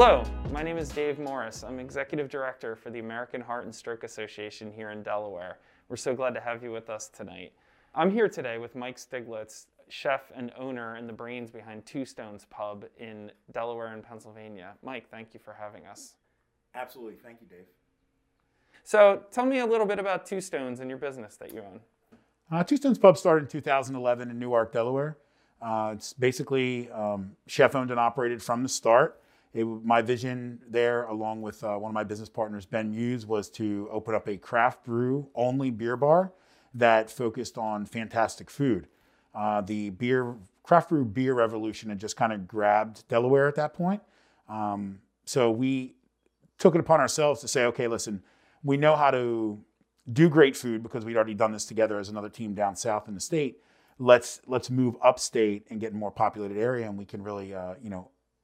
Hello, my name is Dave Morris. I'm Executive Director for the American Heart and Stroke Association here in Delaware. We're so glad to have you with us tonight. I'm here today with Mike Stiglitz, chef and owner and the brains behind Two Stones Pub in Delaware and Pennsylvania. Mike, thank you for having us. Absolutely. Thank you, Dave. So tell me a little bit about Two Stones and your business that you own. Two Stones Pub started in 2011 in Newark, Delaware. It's basically chef-owned and operated from the start. My vision there, along with one of my business partners, Ben Muse, was to open up a craft brew only beer bar that focused on fantastic food. The craft brew beer revolution had just kind of grabbed Delaware at that point. So we took it upon ourselves to say, okay, listen, we know how to do great food because we'd already done this together as another team down south in the state. Let's move upstate and get in a more populated area, and we can really,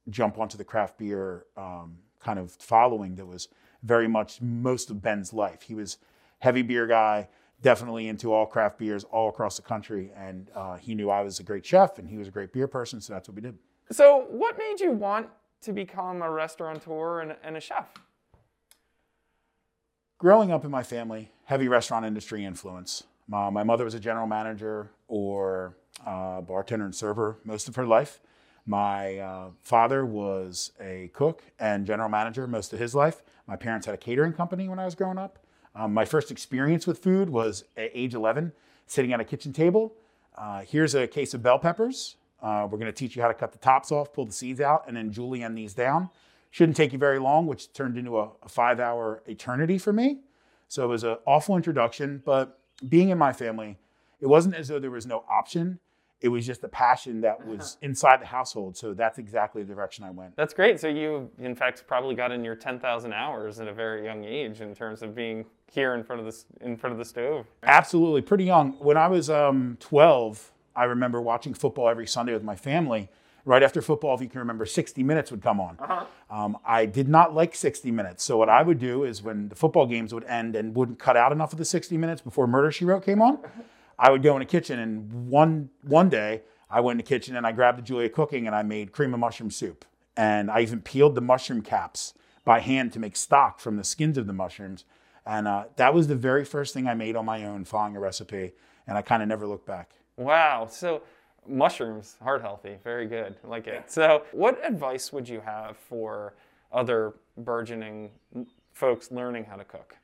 jump onto the craft beer kind of following that was very much most of Ben's life. He was a heavy beer guy, definitely into all craft beers all across the country, and he knew I was a great chef and he was a great beer person, so that's what we did. So what made you want to become a restaurateur and a chef? Growing up in my family, heavy restaurant industry influence. My mother was a general manager or bartender and server most of her life. My father was a cook and general manager most of his life. My parents had a catering company when I was growing up. My first experience with food was at age 11, sitting at a kitchen table. Here's a case of bell peppers. We're going to teach you how to cut the tops off, pull the seeds out, and then julienne these down. Shouldn't take you very long, which turned into a 5-hour eternity for me. So it was an awful introduction, but being in my family, it wasn't as though there was no option. It was just a passion that was inside the household. So that's exactly the direction I went. That's great. So you, in fact, probably got in your 10,000 hours at a very young age in terms of being here in front of the stove. Absolutely. Pretty young. When I was 12, I remember watching football every Sunday with my family. Right after football, if you can remember, 60 Minutes would come on. I did not like 60 Minutes. So what I would do is when the football games would end and wouldn't cut out enough of the 60 Minutes before Murder, She Wrote came on, I would go in the kitchen, and one day I went in the kitchen and I grabbed the Julia cooking and I made cream of mushroom soup. And I even peeled the mushroom caps by hand to make stock from the skins of the mushrooms. And that was the very first thing I made on my own, following a recipe. And I kind of never looked back. Wow. So mushrooms, heart healthy, very good. I like it. So what advice would you have for other burgeoning folks learning how to cook?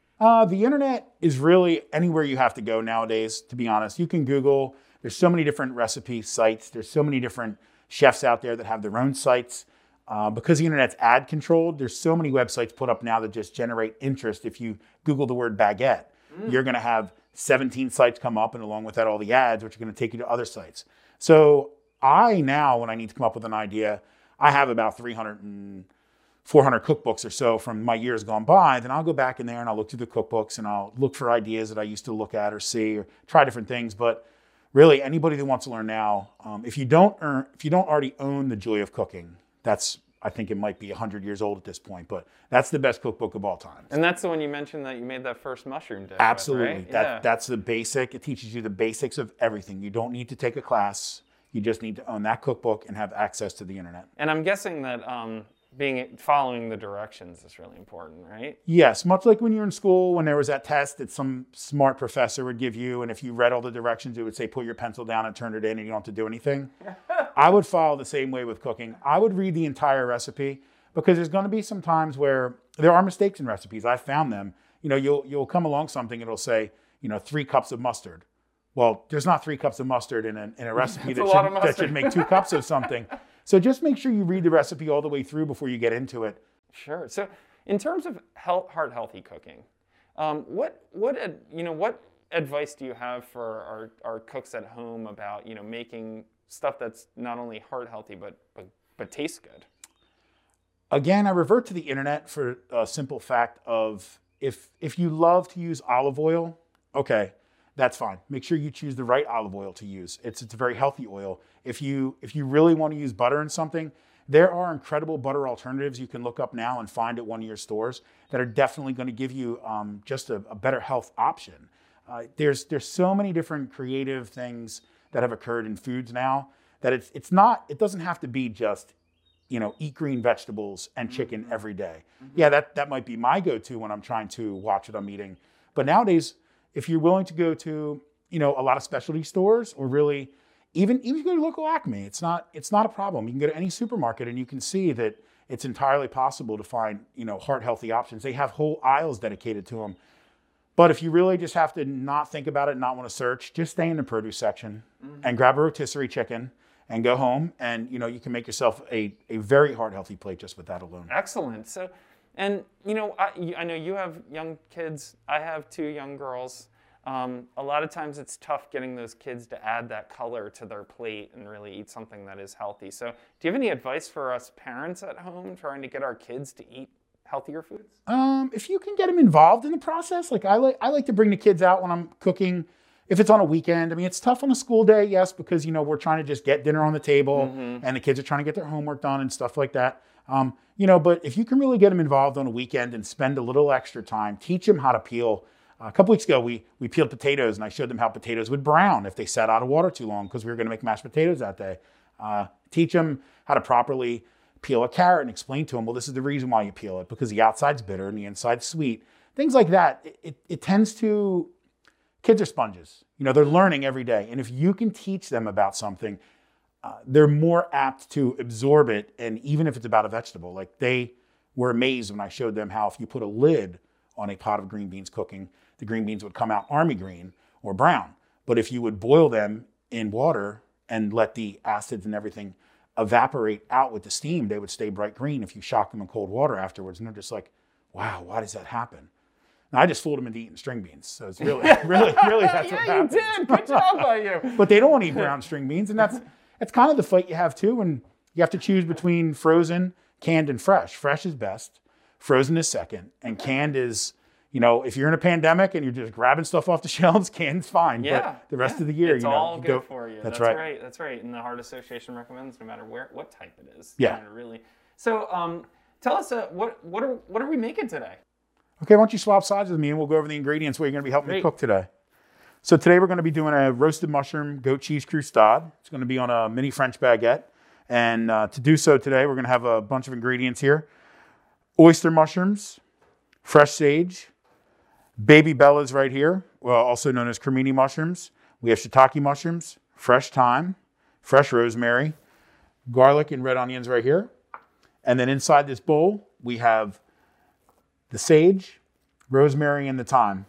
The internet is really anywhere you have to go nowadays, to be honest. You can Google. There's so many different recipe sites. There's so many different chefs out there that have their own sites. Because the internet's ad controlled, there's so many websites put up now that just generate interest. If you Google the word baguette, you're going to have 17 sites come up, and along with that, all the ads, which are going to take you to other sites. So when I need to come up with an idea, I have about 400 cookbooks or so from my years gone by. Then I'll go back in there and I'll look through the cookbooks and I'll look for ideas that I used to look at or see or try different things. But really, anybody that wants to learn now, if you don't already own the joy of cooking, I think it might be 100 years old at this point, but that's the best cookbook of all time. And that's the one you mentioned that you made that first mushroom dish. Absolutely. With, right? That's the basic. It teaches you the basics of everything. You don't need to take a class. You just need to own that cookbook and have access to the internet. And I'm guessing that following the directions is really important, right? Yes, much like when you're in school, when there was that test that some smart professor would give you, and if you read all the directions, it would say, put your pencil down and turn it in, and you don't have to do anything. I would follow the same way with cooking. I would read the entire recipe, because there's going to be some times where there are mistakes in recipes. I've found them. You'll come along something, it'll say, 3 cups of mustard. Well, there's not 3 cups of mustard in a recipe that should make 2 cups of something. So just make sure you read the recipe all the way through before you get into it. Sure. So in terms of heart healthy cooking, what advice do you have for our cooks at home about making stuff that's not only heart healthy but tastes good? Again, I revert to the internet for a simple fact of if you love to use olive oil, okay, that's fine. Make sure you choose the right olive oil to use. It's a very healthy oil. If you really want to use butter in something, there are incredible butter alternatives you can look up now and find at one of your stores that are definitely going to give you just a better health option. There's so many different creative things that have occurred in foods now that it doesn't have to be just eat green vegetables and chicken every day. Yeah, that might be my go-to when I'm trying to watch what I'm eating. But nowadays, if you're willing to go to, a lot of specialty stores, or really even if you go to local Acme, it's not a problem. You can go to any supermarket and you can see that it's entirely possible to find, heart healthy options. They have whole aisles dedicated to them. But if you really just have to not think about it, not want to search, just stay in the produce section and grab a rotisserie chicken and go home, and you can make yourself a very heart healthy plate just with that alone. Excellent. So, and I know you have young kids. I have 2 young girls. A lot of times it's tough getting those kids to add that color to their plate and really eat something that is healthy. So, do you have any advice for us parents at home trying to get our kids to eat healthier foods? If you can get them involved in the process, like I like to bring the kids out when I'm cooking. If it's on a weekend, I mean, it's tough on a school day, yes, because, we're trying to just get dinner on the table and the kids are trying to get their homework done and stuff like that. But if you can really get them involved on a weekend and spend a little extra time, teach them how to peel. A couple weeks ago, we peeled potatoes, and I showed them how potatoes would brown if they sat out of water too long, because we were going to make mashed potatoes that day. Teach them how to properly peel a carrot and explain to them, well, this is the reason why you peel it, because the outside's bitter and the inside's sweet. Things like that. It tends to... Kids are sponges. They're learning every day. And if you can teach them about something, they're more apt to absorb it. And even if it's about a vegetable, like they were amazed when I showed them how if you put a lid on a pot of green beans cooking, the green beans would come out army green or brown. But if you would boil them in water and let the acids and everything evaporate out with the steam, they would stay bright green if you shock them in cold water afterwards. And they're just like, wow, why does that happen? And I just fooled them into eating string beans. So it's really that's what happens. Yeah, you did. Good job by you. But they don't want to eat brown string beans. And that's kind of the fight you have too. And you have to choose between frozen, canned, and fresh. Fresh is best. Frozen is second. And canned is, if you're in a pandemic and you're just grabbing stuff off the shelves, canned's fine. Yeah. But the rest of the year, it's all good for you. That's right. That's right. And the Heart Association recommends no matter what type it is. Yeah. Really. So tell us, what are we making today? Okay, why don't you swap sides with me and we'll go over the ingredients where you're going to be helping me cook today. So today we're going to be doing a roasted mushroom goat cheese croustade. It's going to be on a mini French baguette. And to do so today, we're going to have a bunch of ingredients here. Oyster mushrooms, fresh sage, baby bellas right here, also known as cremini mushrooms. We have shiitake mushrooms, fresh thyme, fresh rosemary, garlic and red onions right here. And then inside this bowl, we have the sage, rosemary, and the thyme.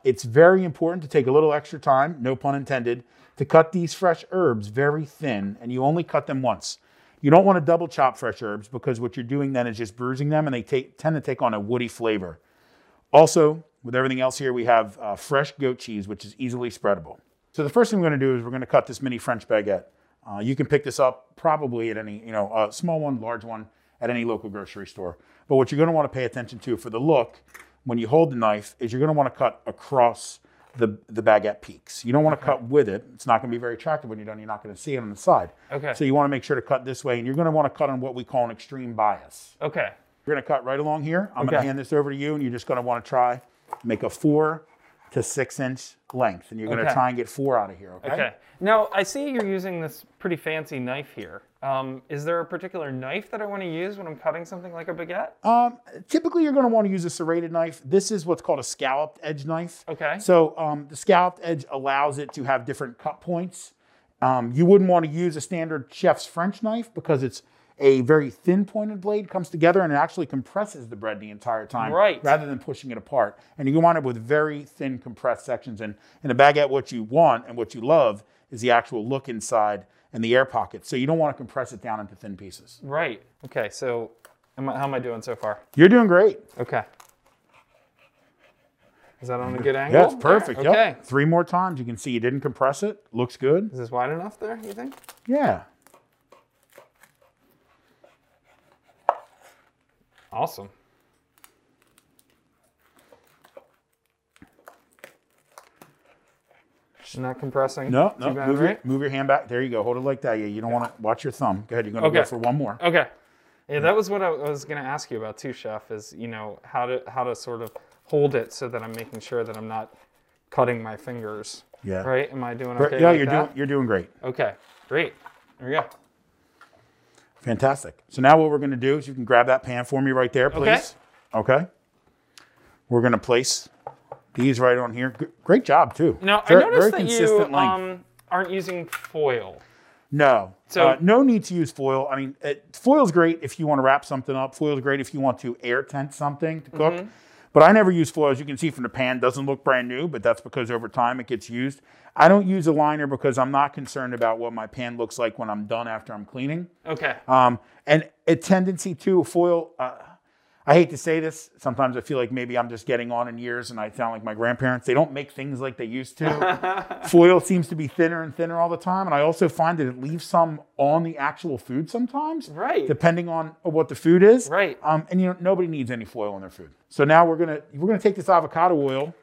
It's very important to take a little extra time, no pun intended, to cut these fresh herbs very thin, and you only cut them once. You don't want to double chop fresh herbs because what you're doing then is just bruising them, and they tend to take on a woody flavor. Also, with everything else here, we have fresh goat cheese, which is easily spreadable. So the first thing we're going to do is we're going to cut this mini French baguette. You can pick this up probably at any, a small one, large one, at any local grocery store. But what you're going to want to pay attention to for the look when you hold the knife is you're going to want to cut across the baguette peaks. You don't want to cut with it. It's not going to be very attractive when you're done. You're not going to see it on the side. Okay. So you want to make sure to cut this way, and you're going to want to cut on what we call an extreme bias. Okay. We're going to cut right along here. I'm going to hand this over to you, and you're just going to want to try make a 4 to 6 inch length, and you're going to try and get 4 out of here. Okay. Now I see you're using this pretty fancy knife here. Is there a particular knife that I want to use when I'm cutting something like a baguette? Typically, you're going to want to use a serrated knife. This is what's called a scalloped edge knife. Okay. So the scalloped edge allows it to have different cut points. You wouldn't want to use a standard chef's French knife because it's a very thin pointed blade, comes together and it actually compresses the bread the entire time, rather than pushing it apart. And you wind up with very thin compressed sections. And in a baguette, what you want and what you love is the actual look inside and the air pockets. So you don't want to compress it down into thin pieces. Right. Okay. So how am I doing so far? You're doing great. Okay. Is that on a good angle? Yeah, it's perfect. Okay. Yep. 3 more times. You can see you didn't compress it. Looks good. Is this wide enough there, you think? Yeah. Awesome. Not compressing. No, too bad, move your hand back. There you go. Hold it like that. Yeah, you don't want to watch your thumb. Go ahead. You're going to go for one more. Okay. Yeah, that was what I was going to ask you about too, Chef. Is how to sort of hold it so that I'm making sure that I'm not cutting my fingers. Yeah. Right? Am I doing okay? Yeah, you're doing great. Okay. Great. There we go. Fantastic. So now what we're going to do is you can grab that pan for me right there, please. Okay. We're going to place these right on here. Great job, too. Now, I noticed that you aren't using foil. No. So no need to use foil. I mean, foil's great if you want to wrap something up. Foil's great if you want to air tent something to cook. But I never use foil. As you can see from the pan, doesn't look brand new, but that's because over time it gets used. I don't use a liner because I'm not concerned about what my pan looks like when I'm done after I'm cleaning. Okay. And a tendency to foil, I hate to say this, sometimes I feel like maybe I'm just getting on in years and I sound like my grandparents. They don't make things like they used to. Foil seems to be thinner and thinner all the time. And I also find that it leaves some on the actual food sometimes. Right. Depending on what the food is. Right. And nobody needs any foil on their food. So now we're gonna take this avocado oil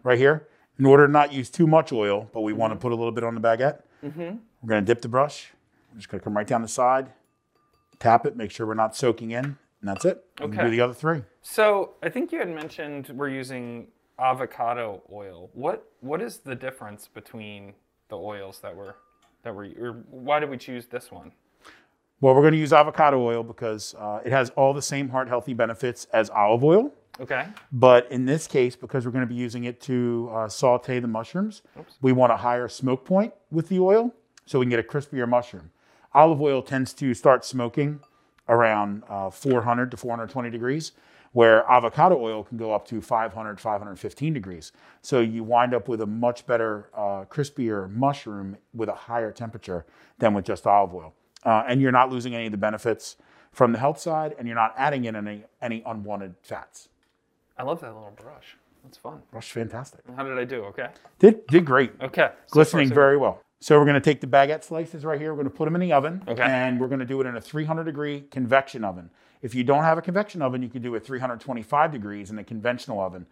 right here. In order to not use too much oil, but we want to put a little bit on the baguette. We're gonna dip the brush. I'm just gonna come right down the side, tap it, make sure we're not soaking in. And that's it. Okay. Do the other three. So I think you had mentioned we're using avocado oil. What is the difference between the oils or why did we choose this one? Well, we're going to use avocado oil because it has all the same heart healthy benefits as olive oil. Okay. But in this case, because we're going to be using it to saute the mushrooms, we want a higher smoke point with the oil so we can get a crispier mushroom. Olive oil tends to start smoking around 400 to 420 degrees, where avocado oil can go up to 500, 515 degrees. So you wind up with a much better, crispier mushroom with a higher temperature than with just olive oil. And you're not losing any of the benefits from the health side, and you're not adding in any unwanted fats. I love that little brush. That's fun. Brush, fantastic. How did I do? Okay. Did great. Okay. Glistening very well. So we're going to take the baguette slices right here. We're going to put them in the oven. Okay. And we're going to do it in a 300-degree convection oven. If you don't have a convection oven, you can do it 325 degrees in a conventional oven.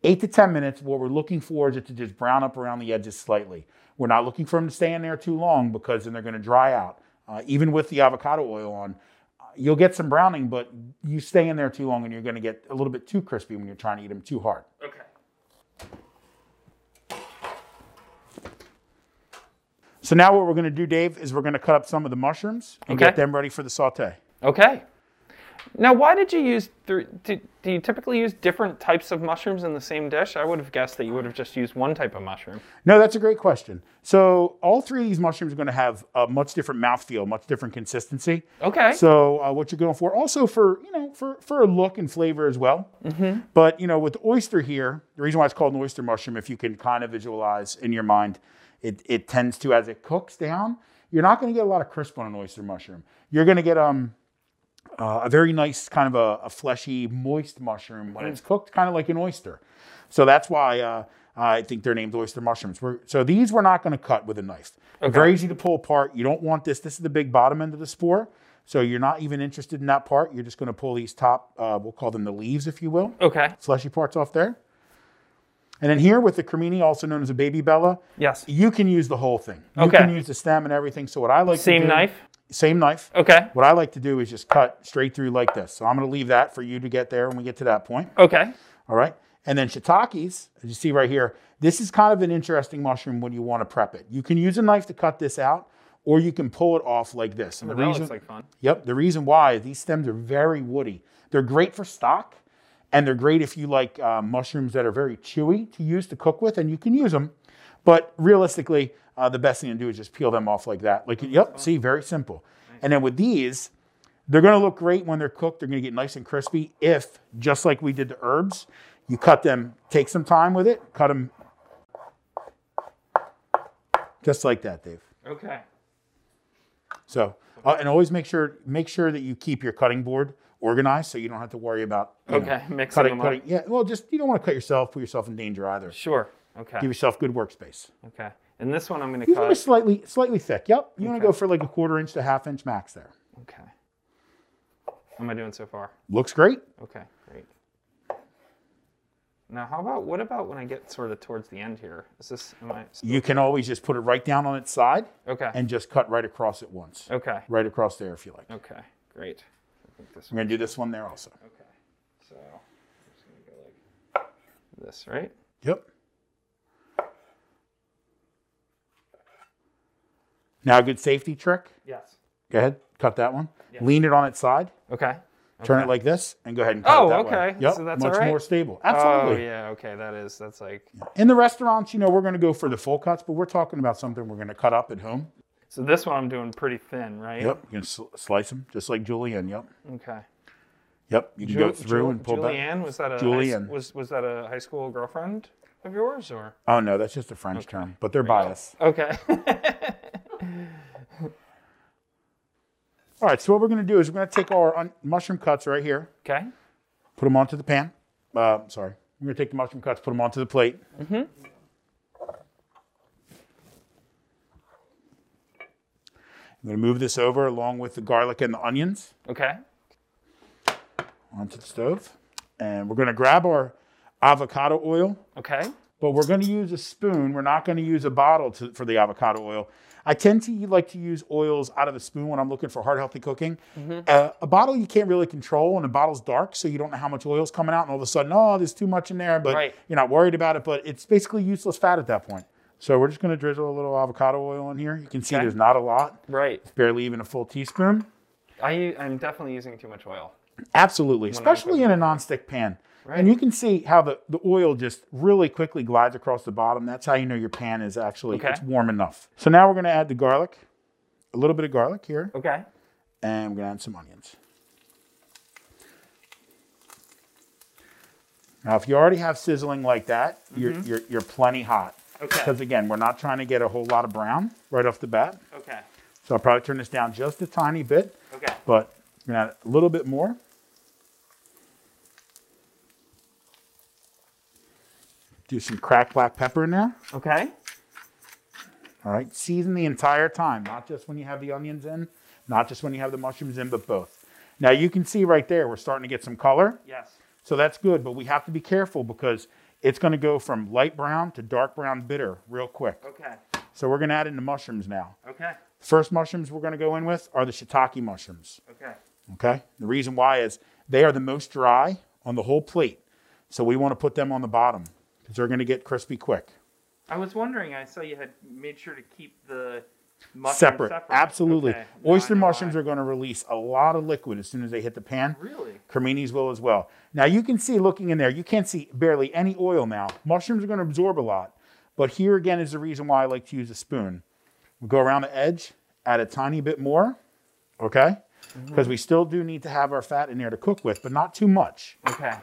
8 to 10 minutes. What we're looking for is it to just brown up around the edges slightly. We're not looking for them to stay in there too long because then they're going to dry out. Even with the avocado oil on, you'll get some browning, but you stay in there too long and you're going to get a little bit too crispy when you're trying to eat them too hard. Okay. So now what we're going to do, Dave, is we're going to cut up some of the mushrooms and get them ready for the saute. Okay. Now, why did you use, do you typically use different types of mushrooms in the same dish? I would have guessed that you would have just used one type of mushroom. No, that's a great question. So all three of these mushrooms are going to have a much different mouthfeel, much different consistency. Okay. So what you're going for, also for a look and flavor as well. But, with the oyster here, the reason why it's called an oyster mushroom, if you can kind of visualize in your mind, it tends to, as it cooks down, you're not going to get a lot of crisp on an oyster mushroom. You're going to get a very nice kind of a fleshy, moist mushroom when it's cooked, kind of like an oyster. So that's why I think they're named oyster mushrooms. So these we're not going to cut with a knife. Okay. Very easy to pull apart. You don't want this. This is the big bottom end of the spore. So you're not even interested in that part. You're just going to pull these top, we'll call them the leaves, if you will. Okay. Fleshy parts off there. And then here with the cremini, also known as a baby bella, yes, you can use the whole thing. You can use the stem and everything. So what I like to do... Same knife? Same knife. Okay. What I like to do is just cut straight through like this. So I'm going to leave that for you to get there when we get to that point. Okay. All right. And then shiitakes, as you see right here, this is kind of an interesting mushroom when you want to prep it. You can use a knife to cut this out, or you can pull it off like this. And that looks like fun. Yep. The reason why is these stems are very woody. They're great for stock, and they're great if you like mushrooms that are very chewy to use to cook with, and you can use them. But realistically, the best thing to do is just peel them off like that. See, very simple. Nice. And then with these, they're going to look great when they're cooked. They're going to get nice and crispy if, just like we did the herbs, you cut them, take some time with it, cut them just like that, Dave. Okay. So, and always make sure that you keep your cutting board organized so you don't have to worry about mixing them up. Yeah, well, just you don't want to put yourself in danger either. Sure. Okay. Give yourself good workspace. Okay. And this one I'm going to cut. Slightly thick. Yep. You want to go for like a 1/4 inch to 1/2 inch max there. Okay. How am I doing so far? Looks great. Okay, great. Now, what about when I get sort of towards the end here? You can always just put it right down on its side. Okay. And just cut right across it once. Okay. Right across there if you like. Okay, great. I'm going to do this one there also. Okay. So I'm just going to go like this, right? Yep. Now, a good safety trick. Yes. Go ahead, cut that one. Yeah. Lean it on its side. Okay. Turn it like this and go ahead and cut it that way. Okay. Yep, So that's much all right? more stable. Absolutely. Oh, yeah. Okay. That's like. In the restaurants, you know, we're going to go for the full cuts, but we're talking about something we're going to cut up at home. So this one I'm doing pretty thin, right? Yep. You can slice them just like Julienne. Yep. Okay. Yep. You can go through and pull back. Julienne, was that a Julienne. was that a high school girlfriend of yours, or? Oh no, that's just a French term, but they're biased. Okay. All right. So what we're going to do is we're going to take our mushroom cuts right here. Okay. Put them onto the pan. Sorry. We're going to take the mushroom cuts, put them onto the plate. Mm-hmm. I'm going to move this over along with the garlic and the onions Okay. onto the stove. And we're going to grab our avocado oil, Okay. but we're going to use a spoon. We're not going to use a bottle for the avocado oil. I tend to like to use oils out of a spoon when I'm looking for heart healthy cooking. Mm-hmm. A bottle you can't really control, and the bottle's dark, so you don't know how much oil's coming out, and all of a sudden, oh, there's too much in there, but Right. you're not worried about it, but it's basically useless fat at that point. So we're just going to drizzle a little avocado oil in here. You can see Okay. there's not a lot. Right. It's barely even a full teaspoon. I'm definitely using too much oil. Absolutely, especially in a nonstick pan. Right. And you can see how the oil just really quickly glides across the bottom. That's how you know your pan is actually it's warm enough. So now we're going to add the garlic, a little bit of garlic here, Okay. and we're going to add some onions. Now, if you already have sizzling like that, you're plenty hot. Okay. Because again, we're not trying to get a whole lot of brown right off the bat. Okay. So I'll probably turn this down just a tiny bit, Okay. but we're going to add a little bit more. Do some cracked black pepper in there. Okay. All right. Season the entire time, not just when you have the onions in, not just when you have the mushrooms in, but both. Now you can see right there, we're starting to get some color. Yes. So that's good, but we have to be careful because it's going to go from light brown to dark brown bitter real quick. Okay. So we're going to add in the mushrooms now. Okay. First mushrooms we're going to go in with are the shiitake mushrooms. Okay. Okay. The reason why is they are the most dry on the whole plate. So we want to put them on the bottom because they're going to get crispy quick. I was wondering, I saw you had made sure to keep the mushrooms Separate. Absolutely. Okay. Oyster mushrooms are going to release a lot of liquid as soon as they hit the pan. Really? Creminis will as well. Now you can see looking in there, you can't see barely any oil now. Mushrooms are going to absorb a lot. But here again is the reason why I like to use a spoon. We'll go around the edge, add a tiny bit more, okay? Because we still do need to have our fat in there to cook with, but not too much. Okay.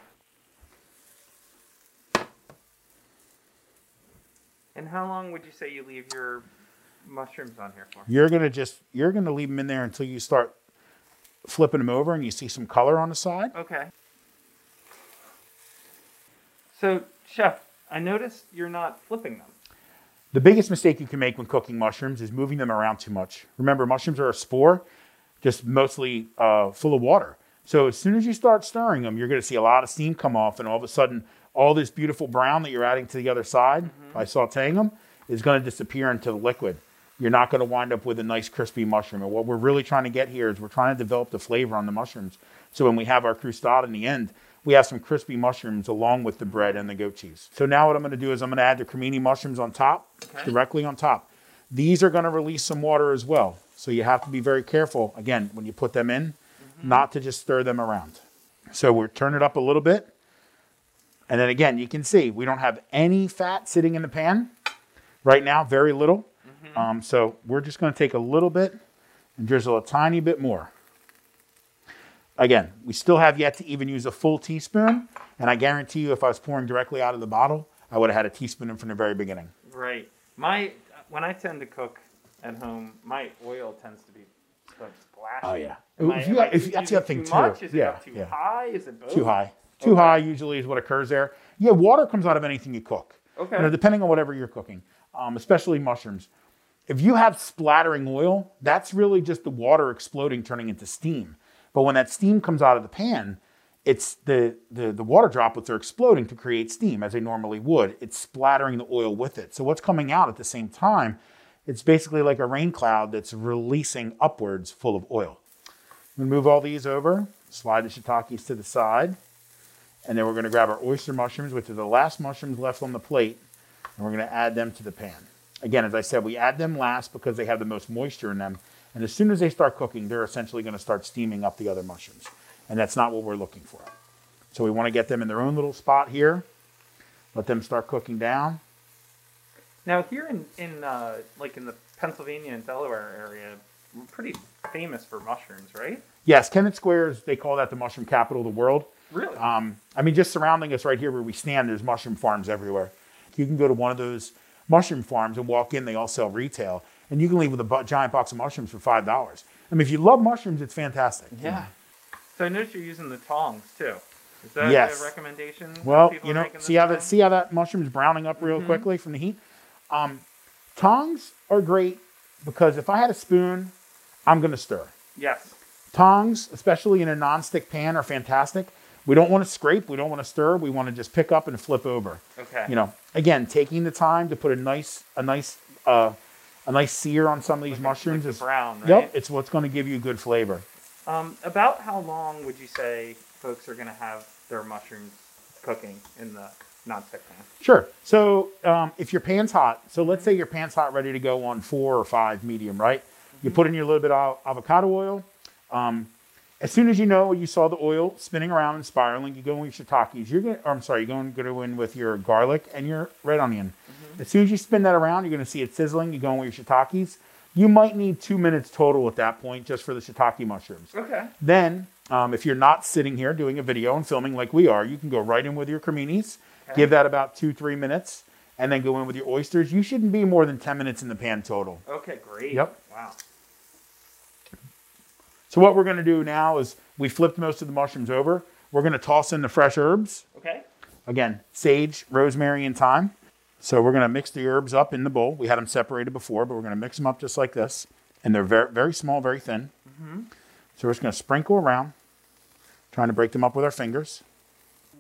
And how long would you say you leave your mushrooms on here for? You're gonna leave them in there until you start flipping them over and you see some color on the side. Okay. So, Chef, I noticed you're not flipping them. The biggest mistake you can make when cooking mushrooms is moving them around too much. Remember, mushrooms are a spore, just mostly full of water. So as soon as you start stirring them, you're going to see a lot of steam come off, and all of a sudden, all this beautiful brown that you're adding to the other side by sauteing them is going to disappear into the liquid. You're not going to wind up with a nice crispy mushroom. And what we're really trying to get here is we're trying to develop the flavor on the mushrooms. So when we have our crustade in the end, we have some crispy mushrooms along with the bread and the goat cheese. So now what I'm going to do is I'm going to add the cremini mushrooms on top, directly on top. These are going to release some water as well. So you have to be very careful, again, when you put them in, not to just stir them around. So we'll turn it up a little bit. And then again, you can see we don't have any fat sitting in the pan right now, very little. So we're just going to take a little bit and drizzle a tiny bit more. Again, we still have yet to even use a full teaspoon. And I guarantee you if I was pouring directly out of the bottle, I would have had a teaspoon in from the very beginning. Right. When I tend to cook at home, my oil tends to be splashy. Oh, yeah. That's the other thing, too too. much? Is it Yeah, up too yeah. high? Is it both? Too high. Too high usually is what occurs there. Yeah, water comes out of anything you cook. Okay. You know, depending on whatever you're cooking, especially mushrooms. If you have splattering oil, that's really just the water exploding, turning into steam. But when that steam comes out of the pan, it's the water droplets are exploding to create steam as they normally would. It's splattering the oil with it. So what's coming out at the same time, it's basically like a rain cloud that's releasing upwards full of oil. I'm going to move all these over, slide the shiitakes to the side, and then we're going to grab our oyster mushrooms, which are the last mushrooms left on the plate, and we're going to add them to the pan. Again, as I said, we add them last because they have the most moisture in them, And as soon as they start cooking, they're essentially going to start steaming up the other mushrooms. And that's not what we're looking for. So we want to get them in their own little spot here. Let them start cooking down. Now here in the Pennsylvania and Delaware area, we're pretty famous for mushrooms, right? Yes, Kennett Square, they call that the mushroom capital of the world. Really? I mean, just surrounding us right here where we stand, there's mushroom farms everywhere. You can go to one of those mushroom farms and walk in, they all sell retail. And you can leave with a giant box of mushrooms for $5. I mean, if you love mushrooms, it's fantastic. Yeah. So I noticed you're using the tongs too. Is that a recommendation? Well, you know, see how that mushroom's browning up real quickly from the heat? Tongs are great because if I had a spoon, I'm going to stir. Yes. Tongs, especially in a nonstick pan, are fantastic. We don't want to scrape. We don't want to stir. We want to just pick up and flip over. Okay. You know, again, taking the time to put a nice sear on some of these mushrooms is brown, right? Yep, it's what's going to give you good flavor. About how long would you say folks are going to have their mushrooms cooking in the nonstick pan? Sure. So if your pan's hot, so let's say your pan's hot, ready to go on 4 or 5 medium, right? You put in your little bit of avocado oil. As soon as you know you saw the oil spinning around and spiraling, you go in with your shiitakes. You're going to go in with your garlic and your red onion. As soon as you spin that around, you're going to see it sizzling. You go in with your shiitakes. You might need 2 minutes total at that point just for the shiitake mushrooms. Okay. Then, if you're not sitting here doing a video and filming like we are, you can go right in with your creminis, give that about 2-3 minutes, and then go in with your oysters. You shouldn't be more than 10 minutes in the pan total. Okay, great. Yep. Wow. So what we're going to do now is we flipped most of the mushrooms over. We're going to toss in the fresh herbs. Okay. Again, sage, rosemary, and thyme. So we're going to mix the herbs up in the bowl. We had them separated before, but we're going to mix them up just like this. And they're very, very small, very thin. So we're just going to sprinkle around, trying to break them up with our fingers.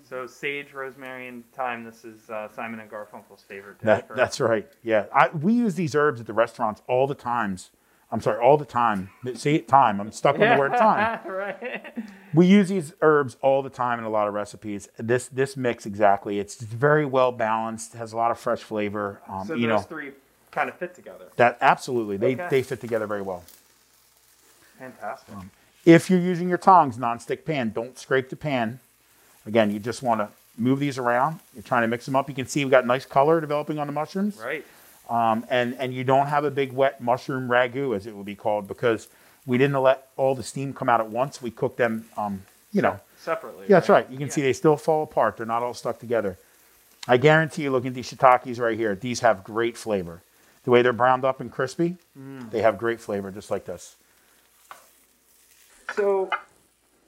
So sage, rosemary, and thyme. This is Simon and Garfunkel's favorite. That's right. Yeah, we use these herbs at the restaurants all the time. All the time. See, time. I'm stuck on the word time. Right. We use these herbs all the time in a lot of recipes. This mix exactly. It's very well balanced. Has a lot of fresh flavor. So those three kind of fit together. That absolutely. They fit together very well. Fantastic. If you're using your tongs, nonstick pan, don't scrape the pan. Again, you just want to move these around. You're trying to mix them up. You can see we've got nice color developing on the mushrooms. Right. And you don't have a big wet mushroom ragu, as it would be called, because we didn't let all the steam come out at once. We cooked them, separately. Yeah, that's right. You can see they still fall apart. They're not all stuck together. I guarantee you, looking at these shiitakes right here, these have great flavor. The way they're browned up and crispy, they have great flavor, just like this. So,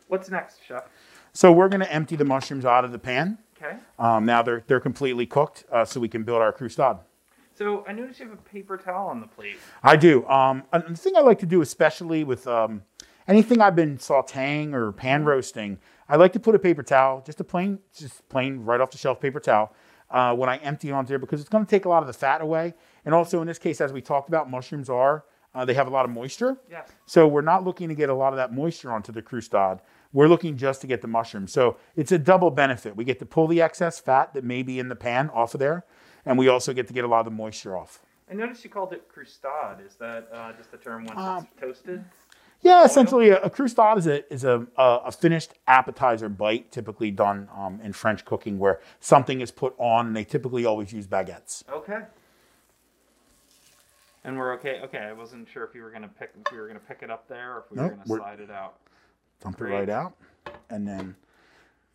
what's next, Chef? So we're going to empty the mushrooms out of the pan. Okay. Now they're completely cooked, so we can build our croustade. So I noticed you have a paper towel on the plate. I do. The thing I like to do, especially with anything I've been sautéing or pan roasting, I like to put a paper towel, just plain right off the shelf paper towel, when I empty it onto there, because it's going to take a lot of the fat away. And also in this case, as we talked about, mushrooms they have a lot of moisture. Yeah. So we're not looking to get a lot of that moisture onto the croustade. We're looking just to get the mushrooms. So it's a double benefit. We get to pull the excess fat that may be in the pan off of there. And we also get to get a lot of the moisture off. I noticed you called it croustade. Is that just the term once it's toasted? Yeah, essentially a croustade is a finished appetizer bite, typically done in French cooking, where something is put on, and they typically always use baguettes. Okay. And we're okay. Okay, I wasn't sure if you were going to pick it up there, or if we were going to slide it out. Dump it right out, and then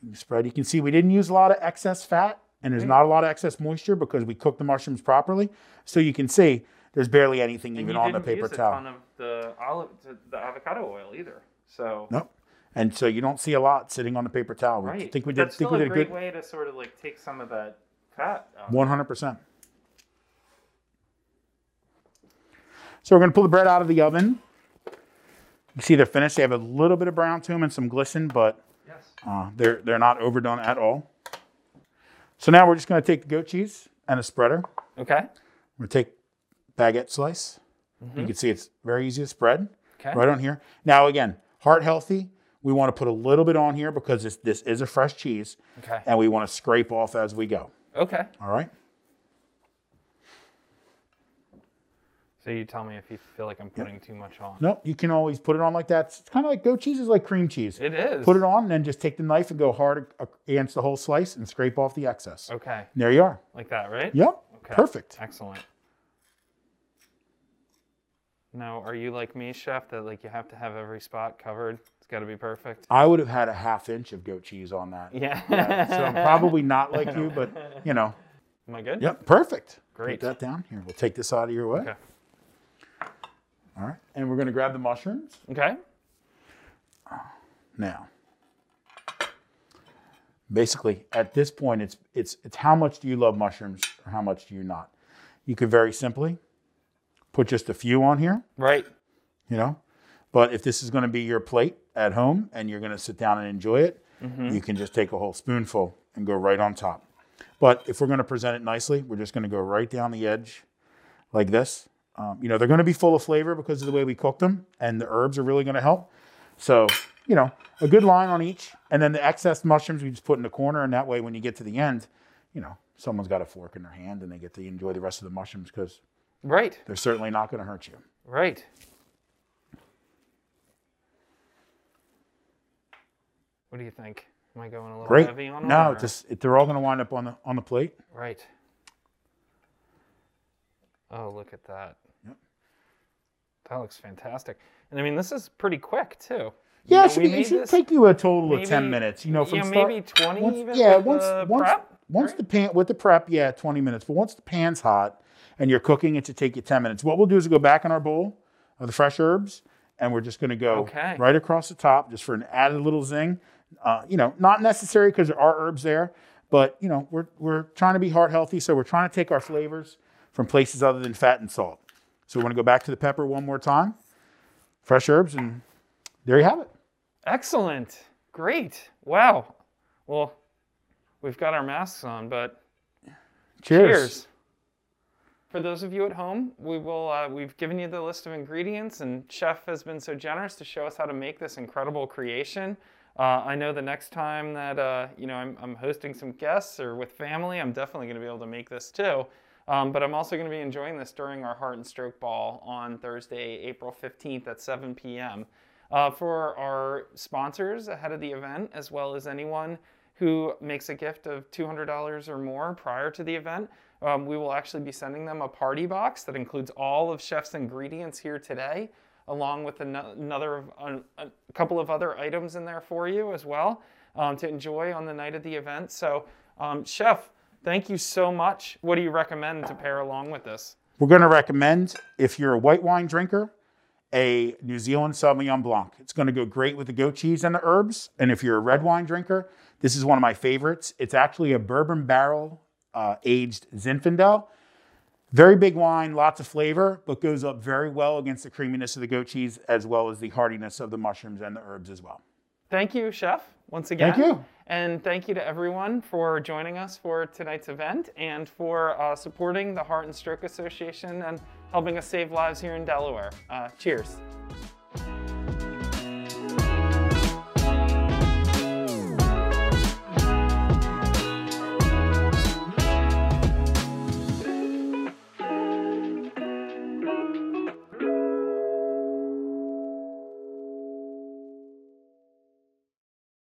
you spread. You can see we didn't use a lot of excess fat. And there's not a lot of excess moisture because we cooked the mushrooms properly. So you can see there's barely anything even on the paper towel. And you didn't use a ton of the avocado oil either. So nope. And so you don't see a lot sitting on the paper towel. Right. I think we did. That's still a great way to sort of like take some of that fat out. 100%. So we're going to pull the bread out of the oven. You see they're finished. They have a little bit of brown to them and some glisten, but they're not overdone at all. So now we're just going to take the goat cheese and a spreader. Okay. We're going to take baguette slice. You can see it's very easy to spread. Okay. Right on here. Now again, heart healthy. We want to put a little bit on here because this is a fresh cheese. Okay. And we want to scrape off as we go. Okay. All right. So you tell me if you feel like I'm putting too much on. Nope, you can always put it on like that. It's kind of like goat cheese is like cream cheese. It is. Put it on and then just take the knife and go hard against the whole slice and scrape off the excess. Okay. And there you are. Like that, right? Yep. Okay. Perfect. Excellent. Now, are you like me, chef, that like you have to have every spot covered? It's got to be perfect. I would have had a half inch of goat cheese on that. Yeah. So I'm probably not like you, but you know. Am I good? Yep. Perfect. Great. Put that down here. We'll take this out of your way. Okay. All right. And we're going to grab the mushrooms. Okay. Now, basically, at this point, it's how much do you love mushrooms or how much do you not? You could very simply put just a few on here. Right. You know, but if this is going to be your plate at home and you're going to sit down and enjoy it, you can just take a whole spoonful and go right on top. But if we're going to present it nicely, we're just going to go right down the edge like this. You know, they're going to be full of flavor because of the way we cook them, and the herbs are really going to help. So, you know, a good line on each, and then the excess mushrooms we just put in the corner, and that way when you get to the end, you know, someone's got a fork in their hand and they get to enjoy the rest of the mushrooms because they're certainly not going to hurt you. Right. What do you think? Am I going a little heavy on them? No, they're all going to wind up on the plate. Right. Oh, look at that. Yep. That looks fantastic. And I mean, this is pretty quick too. Yeah, it should take you a total of 10 minutes. You know, from start, maybe 20 once, even. Yeah, with once prep, right? The pan with the prep, 20 minutes. But once the pan's hot and you're cooking, it should take you 10 minutes. What we'll do is go back in our bowl of the fresh herbs, and we're just going to go right across the top just for an added little zing. You know, not necessary because there are herbs there, but you know, we're trying to be heart healthy, so we're trying to take our flavors from places other than fat and salt. So we're going to go back to the pepper one more time, fresh herbs, and there you have it. Excellent. Great. Wow. Well, we've got our masks on, but cheers. For those of you at home, we've given you the list of ingredients, and Chef has been so generous to show us how to make this incredible creation. I know the next time that you know, I'm hosting some guests or with family, I'm definitely going to be able to make this too. But I'm also going to be enjoying this during our Heart and Stroke Ball on Thursday, April 15th at 7 p.m. For our sponsors ahead of the event, as well as anyone who makes a gift of $200 or more prior to the event, we will actually be sending them a party box that includes all of Chef's ingredients here today, along with a couple of other items in there for you as well to enjoy on the night of the event. So, Chef, thank you so much. What do you recommend to pair along with this? We're going to recommend, if you're a white wine drinker, a New Zealand Sauvignon Blanc. It's going to go great with the goat cheese and the herbs. And if you're a red wine drinker, this is one of my favorites. It's actually a bourbon barrel aged Zinfandel. Very big wine, lots of flavor, but goes up very well against the creaminess of the goat cheese as well as the heartiness of the mushrooms and the herbs as well. Thank you, Chef, once again. Thank you. And thank you to everyone for joining us for tonight's event and for supporting the Heart and Stroke Association and helping us save lives here in Delaware. Cheers.